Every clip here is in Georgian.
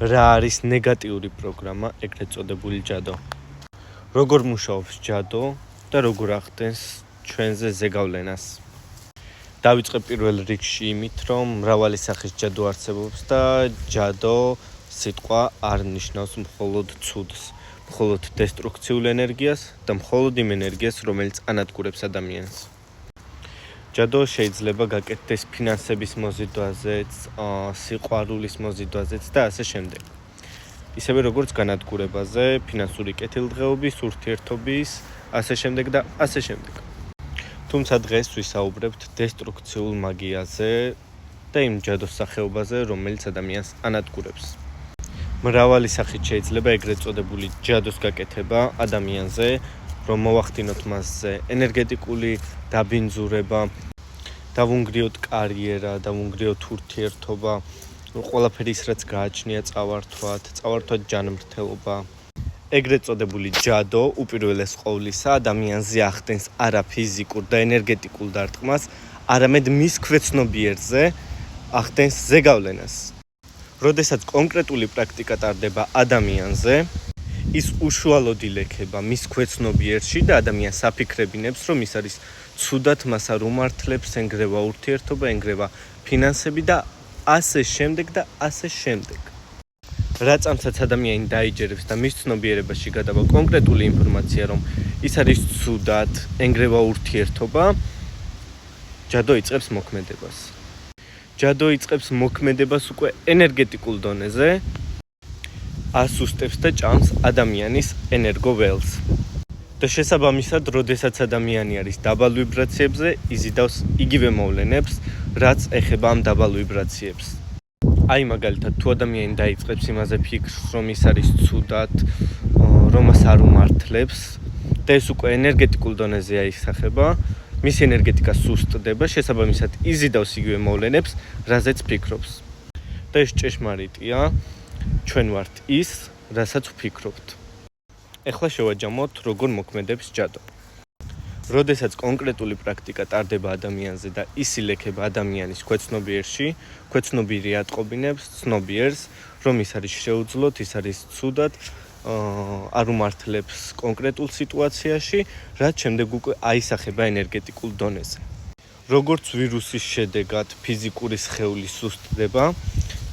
რა არის ნეგატიური პროგრამა, ეგრეთ წოდებული ჯადო? როგორ მუშაობს ჯადო და როგორ ახდენს ჩვენზე ზეგავლენას? დავიწყებ პირველ რიგში იმით, რომ მრავალი სახის ჯადო არსებობს და ჯადო სიტყვა არ ნიშნავს მხოლოდ ცუდს, მხოლოდ დესტრუქციულ ენერგიას და მხოლოდ იმ ენერგიას, რომელიც ანადგურებს ადამიანს. ჯადო შეიძლება გაკეთდეს ფინანსების მოზიდვაზეც, სიყვარულის მოზიდვაზეც და ასე შემდეგ. ისევე როგორც განადგურებაზე, ფინანსური კეთილდღეობის, ურთიერთობის, ასე შემდეგ და ასე შემდეგ. თუმცა დღეს ვისაუბრებთ დესტრუქციულ მაგიაზე და იმ ჯადოს სახეობაზე, რომელიც ადამიანს ანადგურებს. მრავალი სახით შეიძლება ეგრეთ წოდებული ჯადოს გაკეთება ადამიანზე, რომ მოვახდინოთ მასზე ენერგეტიკული დაბინძურება, დავუნგრიოთ კარიერა, დავუნგრიოთ ურთიერთობა, ყველაფერი ის, რაც გააჩნია წავართვათ ჯანმრთელობა. ეგრეთ წოდებული ჯადო უპირველეს ყოვლისა ადამიანზე ახდენს არა ფიზიკურ და ენერგეტიკულ დარტყმას, არამედ მის ქვეცნობიერზე ახდენს ზეგავლენას. როდესაც კონკრეტული პრაქტიკა ტარდება ადამიანზე, ის უშუალოდ ილექება მის ქვეცნობიერში და ადამიანს აფიქრებინებს, რომ ის არის ცუდად, მას არ უმართლებს, ენგრევა ურთიერთობა, ენგრევა ფინანსები და ასე შემდეგ და ასე შემდეგ. რა წამსაც ადამიანი დაიჯერებს და მის ცნობიერებაში გადავა კონკრეტული ინფორმაცია, რომ ის არის ცუდად, ენგრევა ურთიერთობა, ჯადო იწყებს მოქმედებას. ჯადო იწყებს მოქმედებას უკვე ენერგეტიკულ დონეზე, ასუსტებს და ჭამს ადამიანის ენერგო ველს. და შესაბამისად, როდესაც ადამიანი არის დაბალ ვიბრაციებზე, იზიდავს იგივე მოვლენებს, რაც ეხება ამ დაბალ ვიბრაციებს. აი მაგალითად, თუ ადამიანი დაიწყებს იმაზე ფიქრს, რომ ის არის ცუდად, რომ მას არ უმართლებს და ეს უკვე ენერგეტიკულ დონეზე აისახება, მისი ენერგეტიკა სუსტდება, შესაბამისად იზიდავს იგივე მოვლენებს, რაზეც ფიქრობს. და ეს ჭეშმარიტია, ჩვენ ვართ ის, რასაც ვფიქრობთ. ეხლა შევაჯამოთ, როგორ მოქმედებს ჯადო. როდესაც კონკრეტული პრაქტიკა ტარდება ადამიანზე და ის ილექება ადამიანის ქვეცნობიერში, ქვეცნობიერი ატყობინებს ცნობიერს, რომ ის არის შეუძლოდ, ის არის ცუდად, არ უმართლებს კონკრეტულ სიტუაციაში, რაც შემდეგ უკვე აისახება ენერგეტიკულ დონეზე. როგორც ვირუსის შედეგად ფიზიკური სხეული სუსტდება,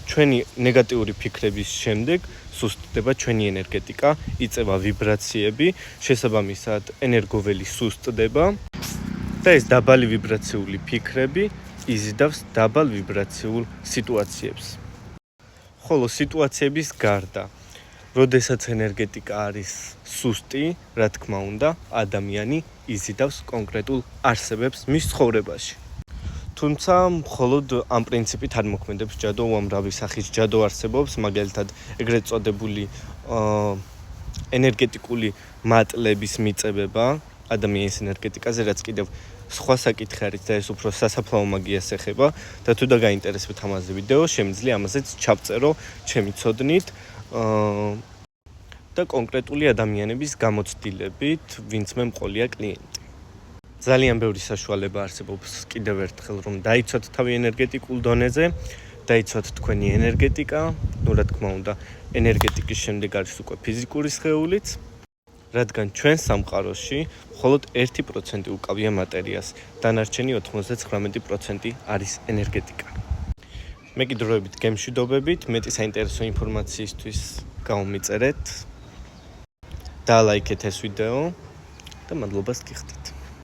ჩვენი ნეგატიური ფიქრების შემდეგ სუსტდება ჩვენი ენერგეტიკა, იწევა ვიბრაციები, შესაბამისად ენერგოველი სუსტდება და ეს დაბალი ვიბრაციული ფიქრები იზიდავს დაბალ ვიბრაციულ სიტუაციებს. ხოლო სიტუაციების გარდა, როდესაც ენერგეტიკა არის სუსტი, რა თქმა უნდა, ადამიანი იზიდავს კონკრეტულ არსებებს მის ცხოვრებაში. თუმცა მხოლოდ ამ პრინციპით არ მოქმედებს ჯადო, უამრავი სახის ჯადო არსებობს, მაგალითად ეგრეთ წოდებული ენერგეტიკული მატლების მიწებება ადამიანის ენერგეტიკაზე, რაც კიდევ სხვა საკითხი არის და ეს უფრო სასაფლაო მაგიას ეხება და თუ და გაინტერესებთ ამაზე ვიდეო, შემიძლია ამაზეც ჩავწერო ჩემი ცოდნით და კონკრეტული ადამიანების გამოცდილებით, ვინც მე მყოლია კლიენტი. ძალიან ბევრი საშუალება არსებობს კიდევ ერთხელ, რომ დაიცვათ თავი ენერგეტიკულ დონეზე, დაიცვათ თქვენი ენერგეტიკა, რა თქმა უნდა, ენერგეტიკის შემდეგ არის უკვე ფიზიკური სხეულიც, რადგან ჩვენ სამყაროში მხოლოდ 1% უკავია მატერიას, დანარჩენი 99% არის ენერგეტიკა. მეკიდროებით გემშვიდობებით, მეტი საინტერესო ინფორმაციისთვის გამომიწერეთ, დალაიქეთ ეს ვიდეო და მადლობას გიხდით.